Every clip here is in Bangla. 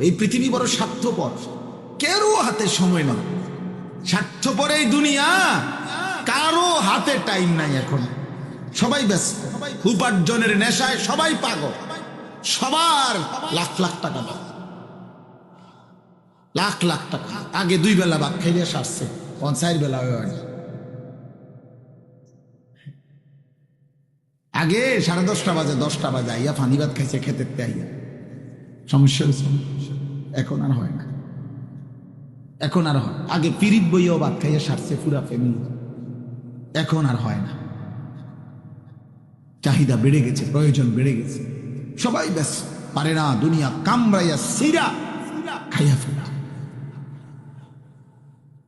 এই পৃথিবী বড় স্বার্থপর, কারো হাতে সময় নাই, স্বার্থপর এই দুনিয়া, কারো হাতে টাইম নাই। এখন সবাই ব্যস্ত, উপার্জনের নেশায় সবাই পাগল, সবার লাখ লাখ টাকা দাও, লাখ লাখ টাকা। আগে 2 বেলা ভাত খাইলে সারছে, 4 বেলা হয় না। আগে 10:30 বাজে, 10টা বাজে আইয়া পানি ভাত খাইছে খেতে আইয়া, সমস্যা হয়েছে। এখন আর হয় না, এখন আর হয়। আগে পিরিত বইও ভাত খাইয়া সারছে পুরা ফ্যামিলি, এখন আর হয় না। চাহিদা বেড়ে গেছে, প্রয়োজন বেড়ে গেছে, সবাই ব্যস্ত, পারে না দুনিয়া কামড়াইয়া সিরা খাইয়া ফেলা,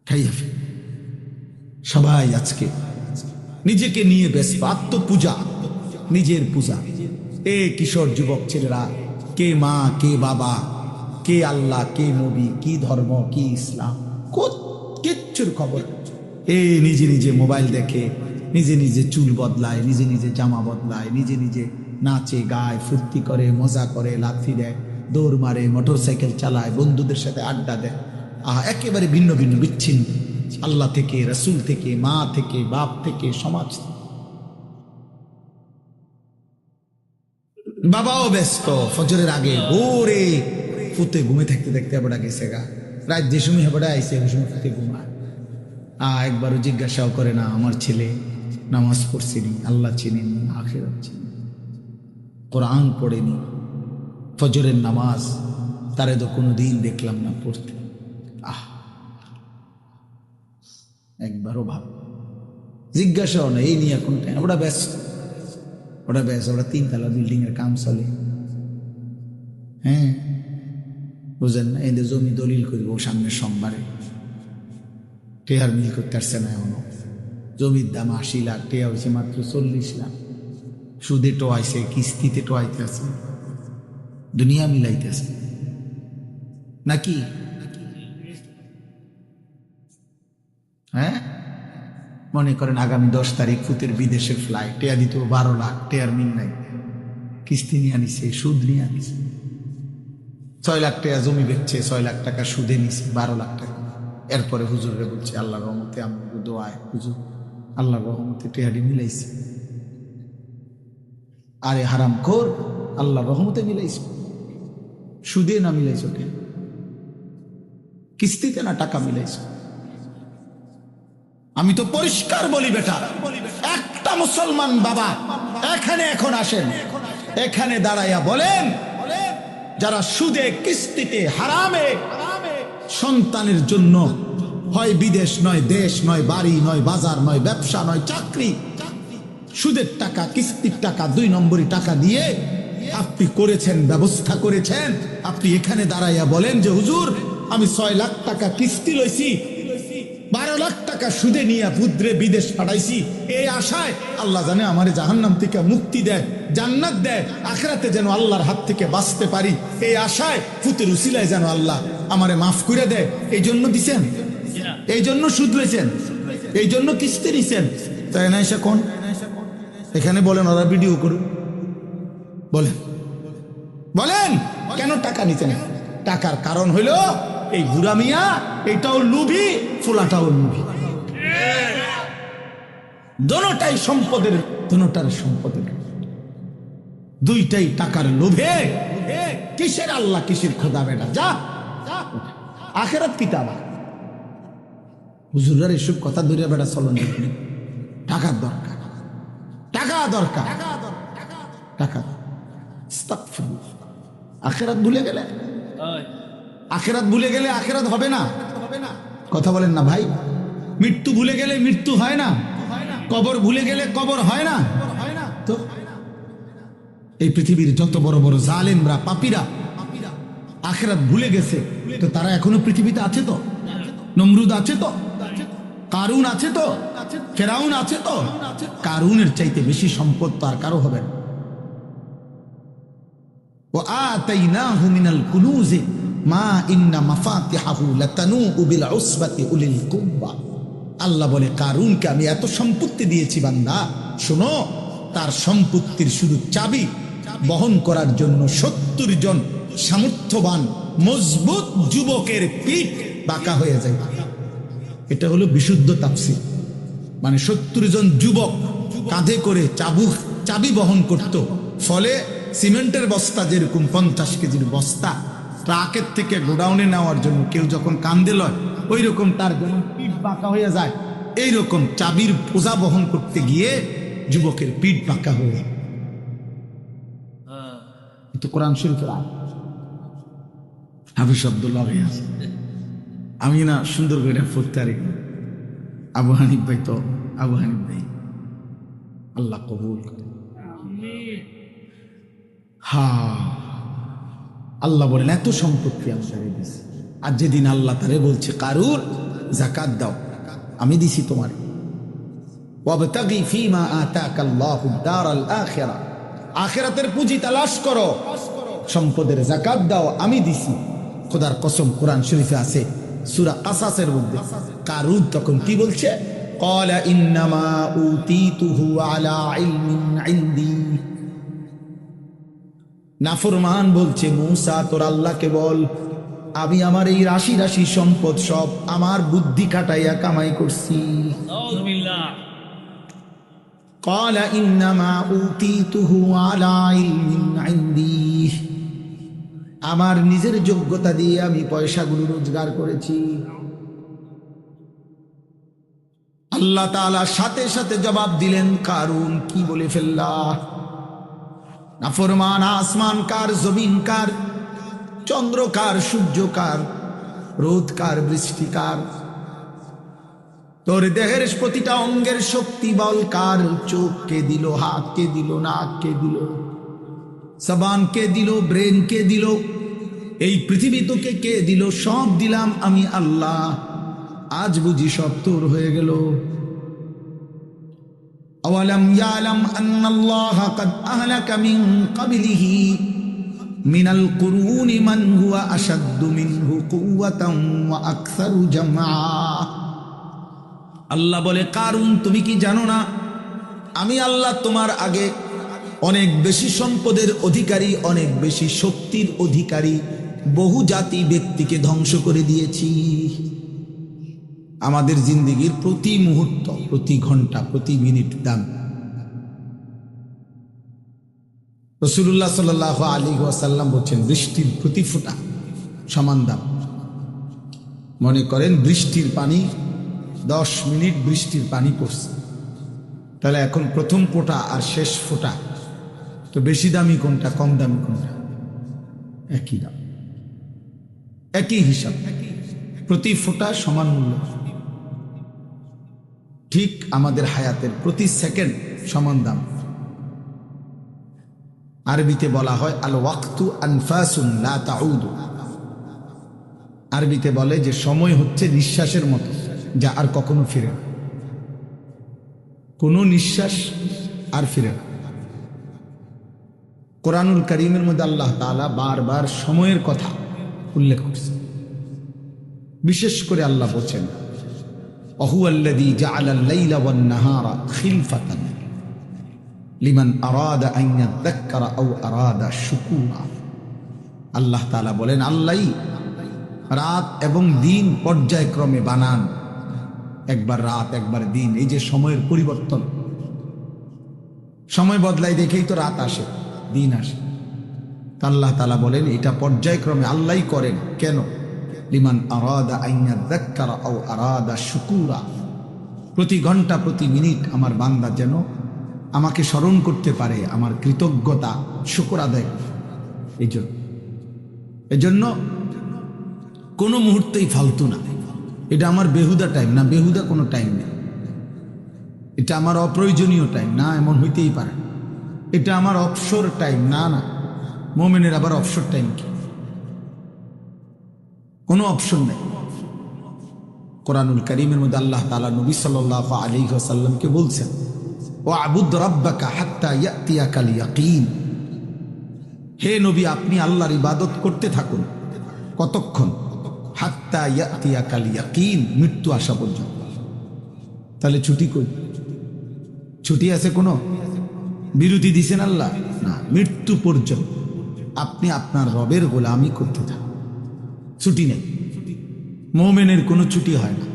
খাইয়া ফেলা। সবাই আজকে নিজেকে নিয়ে ব্যস্ত, আত্মপূজা, নিজের পূজা। এ কিশোর যুবক ছেলেরা, কে মা, কে বাবা, কে আল্লাহ, কে নবী, কি ধর্ম, কি ইসলাম, কিচ্ছুর খবর। এ নিজে নিজে মোবাইল দেখে, নিজে নিজে চুল বদলায়, নিজে নিজে জামা বদলায়, নিজে নিজে নাচে গায়, ফুর্তি করে, মজা করে, লাথি দেয়, দৌড় মারে, মোটরসাইকেল চালায়, বন্ধুদের সাথে আড্ডা দেয়। একেবারে ভিন্ন ভিন্ন, বিচ্ছিন্ন আল্লাহ থেকে, রাসূল থেকে, মা থেকে, বাপ থেকে, সমাজ থেকে। বাবাও ব্যস্ত, ফজরের আগে ভোরে ফুতে ঘুমে থাকতে থাকতে আবার গেছে গা, রাত যে সময় হবে আইসে ওই সময় ফুতে ঘুমায়। একবারও জিজ্ঞাসাও করে না, আমার ছেলে নামাজ পড়ছেনি, আল্লাহ চিনেনি, আখিরাত চিনেনি, কোরআন পড়েনি, ফজরের নামাজ তারে তো কোনোদিন দেখলাম না পড়তে। একবারও ভাব, জিজ্ঞাসাও না, এই নিয়ে এখন ওরা ব্যস্ত, ওরা ব্যস্ত, ওরা 3 তলা বিল্ডিং এর কাম চলে। হ্যাঁ, বুঝেন না, এদের জমি দলিল করবো সামনের সোমবারে, টেহার মিল করতে আসছে না এখনো। জমির দাম 80 লাখ, টেহা হয়েছে মাত্র 40 লাখ। সুদে টোয়াইছে, কিস্তিতে টোয়াইতে আছে, দুনিয়া মিলাইতেছে নাকি? হ্যাঁ, মনে করেন আগামী 10 তারিখ ফুতের বিদেশের ফ্লাইট, টেয়া দিত 12 লাখ, টেয়ার মিল নাই, কিস্তি নিয়ে আনিছে, সুদ নিয়ে আনিছে, 6 লাখ টাকা জমি বেচছে, 6 লাখ টাকা সুদে নিছে, 12 লাখ টাকা। এরপরে হুজুরে বলছে আল্লাহর রহমতে, আমাকে দোয়ায় হুজুর আল্লাহর রহমতে টেহারি মিলাইছে। আরে হারাম খোর, আল্লাহর রহমতে মিলাইছে, সুদে না মিলাইছ, কিস্তিতে না টাকা মিলাইছ। আমি তো পরিষ্কার বলি বেটা, একটা মুসলমান বাবা এখানে এখন আসেন, এখানে দাঁড়াইয়া বলেন, যারা সুদে, কিস্তিতে, হারামে সন্তানের জন্য হয় বিদেশ নয় দেশ নয় বাড়ি নয় বাজার নয় ব্যবসা নয় চাকরি, সুদের টাকা, কিস্তির টাকা, 2 নম্বরই টাকা দিয়ে আপনি করেছেন, ব্যবস্থা করেছেন, আপনি এখানে দাঁড়াইয়া বলেন যে হুজুর আমি 6 লাখ টাকা কিস্তি লইছি, 12 লাখ টাকা সুদে নিয়ে পুত্রে বিদেশ পাঠাইছি, এই আশায় আল্লাহ জানে আমারে জাহান্নাম থেকে মুক্তি দেয়, জান্নাত দেয়, আখিরাতে যেন আল্লাহর হাত থেকে বাঁচতে পারি, এই আশায় পুতের উসিলায় যেন আল্লাহ আমারে মাফ করে দেয়, এই জন্য দিছেন, এই জন্য সুদ লইছেন, এই জন্য কিস্তি নিছেন। তাই না? এসে কোন এখানে বলেন, ওরা ভিডিও করুন, বলেন বলেন কেন টাকা নিতেন? টাকার কারণ হইল এই বুড়া মিয়া, এটাও লুভি, ফুলাটাও লুভি, দোনোটাই সম্পদের, দোনোটার সম্পদের, দুইটাই টাকার লোভে। কিসের আল্লাহ, কিসের খোদা বেটা, যা আখিরাত কিতাব। হুজুরের এসব কথা ধরে বেটা চলন, টাকার দরকার, টাকা দরকার, টাকা। আখিরাত ভুলে গেলে, আখিরাত ভুলে গেলে আখিরাত হবে না, কথা বলেন না ভাই? মৃত্যু ভুলে গেলে মৃত্যু হয় না, কবর ভুলে গেলে কবর হয় না। তো এই পৃথিবীর যত বড় বড় জালেমরা, পাপীরা আখিরাত ভুলে গেছে, তো তারা এখনো পৃথিবীতে আছে তো? নমরুদ আছে তো, কারুন আছে তো, ফেরাউন আছে তো। কারুনের চাইতে বেশি সম্পদ তো আর কারো হবে না। وآتيناه من الكنوز ما إن مفاتحه لتنوء بالعصبة أولي القوة। আল্লাহ বলে কারুনকে আমি এত সম্পত্তি দিয়েছি বান্দা, শোনো, তার সম্পত্তির শুধু চাবি বহন করার জন্য 70 জন সামর্থ্যবান মজবুত যুবকের পিঠ বাঁকা হয়ে যায়। এটা হলো বিশুদ্ধ তাফসীর। মানে 70 জন যুবক কাঁধে করে চাবি বহন করত, ফলে সিমেন্টের বস্তা যেরকম 50 কেজির বস্তা ট্রাকের থেকে গোডাউনে নেওয়ার জন্য কেউ যখন কান্দে লয়, ওই রকম তার যেমন পিঠ বাঁকা হয়ে যায়, এইরকম চাবির বোঝা বহন করতে গিয়ে যুবকের পিঠ বাঁকা হয়ে যায়। তো কোরআন শরীফের হাফিজ আব্দুল্লাহ ভাই আছে, আমি না সুন্দর করে পড়তে পারি। আবু হানিফ ভাই তো আবু হানিফ ভাই, আল্লাহ কবুল করে। আল্লাহ বলেন এত সম্পত্তি আমি তারে দিছি। আর যেদিন আল্লাহ তারে বলছে কারুন যাকাত দাও, আমি দিছি তোমার। ওয়াবতাগি ফীমা আতাকাল্লাহুদ দারাল আখিরা, আখিরাতের পুঁজি তালাশ করো, সম্পদের যাকাত দাও, আমি দিছি। খোদার কসম কোরআন শরীফে আছে সূরা কাসাসের মধ্যে কারুন তখন কি বলছে, ক্বালা ইন্নামা উতীতুহু আলা ইলমিন ইনদি। নাফরমান বলছে, মূসা তোর আল্লাহকে বল আমি আমার এই রাশি রাশি সম্পদ সব আমার বুদ্ধি খাটাইয়া কামাই করছি। ক্বালা ইন্নামা উতীতুহু আলা ইলমিন ইনদি, আমার নিজের যোগ্যতা দিয়ে আমি পয়সাগুলো রোজগার করেছি। আল্লাহ তাআলা সাথে সাথে জবাব দিলেন, কারুন কি বলে ফেললা? নাফরমান আসমান কার, জমিন কার, চন্দ্র কার, সূর্য কার, রোদ কার, বৃষ্টি কার, তোর দেহের প্রতিটা অঙ্গের শক্তি বল কার? চোখ কে দিল, হাত কে দিল, নাক কে দিল, জবান কে দিল, ব্রেন কে দিল, এই পৃথিবী তোকে কে দিল? সব দিলাম আমি আল্লাহ। আজ বুঝি সব তোর হয়ে গেল। আওয়ালাম ইয়ালাম আন্নাল্লাহা ক্বাদ আহলাকা মিন ক্বাবলিহি মিনাল কুরুনি মান হুয়া আশাদ্দু মিনহু কুওয়াতান ওয়া আকসারু জামআ। আল্লাহ বলে, কারুন তুমি কি জানো না আমি আল্লাহ তোমার আগে অনেক বেশি সম্পদের অধিকারী, অনেক বেশি শক্তির অধিকারী বহু জাতি ব্যক্তিকে ধ্বংস করে দিয়েছি। আমাদের জিন্দেগির প্রতি মুহূর্ত, প্রতি ঘন্টা, প্রতি মিনিট দাম। রাসূলুল্লাহ সাল্লাল্লাহু আলাইহি ওয়াসাল্লাম বলছেন, বৃষ্টির প্রতি ফোঁটা সমান দাম। মনে করেন বৃষ্টির পানি 10 মিনিট বৃষ্টির পানি পড়ছে, তাহলে এখন প্রথম ফোঁটা আর শেষ ফোঁটা তো বেশি দামি কোনটা, কম দামি কোনটা? একই দাম, একই হিসাব, প্রতি ফোঁটা সমান মূল্য। ঠিক আমাদের হায়াতের প্রতি সেকেন্ড সমান দাম। আরবিতে বলা হয় আল ওয়াক্তু আনফাসুন লা তাউদু। আরবিতে বলে যে সময় হচ্ছে নিঃশ্বাসের মতো, যা আর কখনো ফিরে না। কোনো নিঃশ্বাস আর ফিরে না। কোরআনুল কারীমের মধ্যে আল্লাহ তাআলা বারবার সময়ের কথা উল্লেখ করছে। বিশেষ করে আল্লাহ বলেন, ওয়াহুয়াল্লাযী জাআলাল লাইলা ওয়ান নাহারা খিলফাতান লিমান আরাদা আন ইয়াযাক্কারা আও আরাদা শুকুরা। আল্লাহ তাআলা বলেন, আল্লাহই রাত এবং দিন পর্যায়ক্রমে বানান। একবার রাত, একবার দিন, এই যে সময়ের পরিবর্তন, সময় বদলায় দেখেই তো রাত আসে, দিন আসে। আল্লাহ তাআলা বলেন এটা পর্যায়ক্রমে আল্লাহই করেন। কেন? লিমান আরাদা আন ইয়াযাক্কারা আও আরাদা শুকুরা। প্রতি ঘন্টা, প্রতি মিনিট আমার বান্দা যেন আমাকে স্মরণ করতে পারে, আমার কৃতজ্ঞতা শুকর আদায়। এজন্য কোনো মুহূর্তেই ফালতু না। এটা আমার বেহুদা টাইম না, বেহুদা কোনো টাইম নেই। এটা আমার অপ্রয়োজনীয় টাইম না, এমন হইতেই পারে। এটা আমার অবসর টাইম না, না। মুমিনের আবার অবসর টাইম কি? কোনো অপশন নেই। কোরআনুল কারীমের মধ্যে আল্লাহ তাআলা নবী সাল্লাল্লাহু আলাইহি ওয়াসাল্লামকে বলছেন, ওয়া'বুদ রাব্বাকা হাত্তা ইয়াতিয়াকাল ইয়াকিন। হে নবী, আপনি আল্লাহর ইবাদত করতে থাকুন। কতক্ষণ? হাত্তা ইয়াতিয়াকাল ইয়াকিন, মৃত্যু আসা পর্যন্ত। তাহলে ছুটি কই? ছুটি আছে কোনো? বিরতি দিছেন আল্লাহ? না, মৃত্যু পর্যন্ত আপনি আপনার রবের গোলামি করতে থাকুন। ছুটি নেই, মোমেনের কোনো ছুটি হয় না।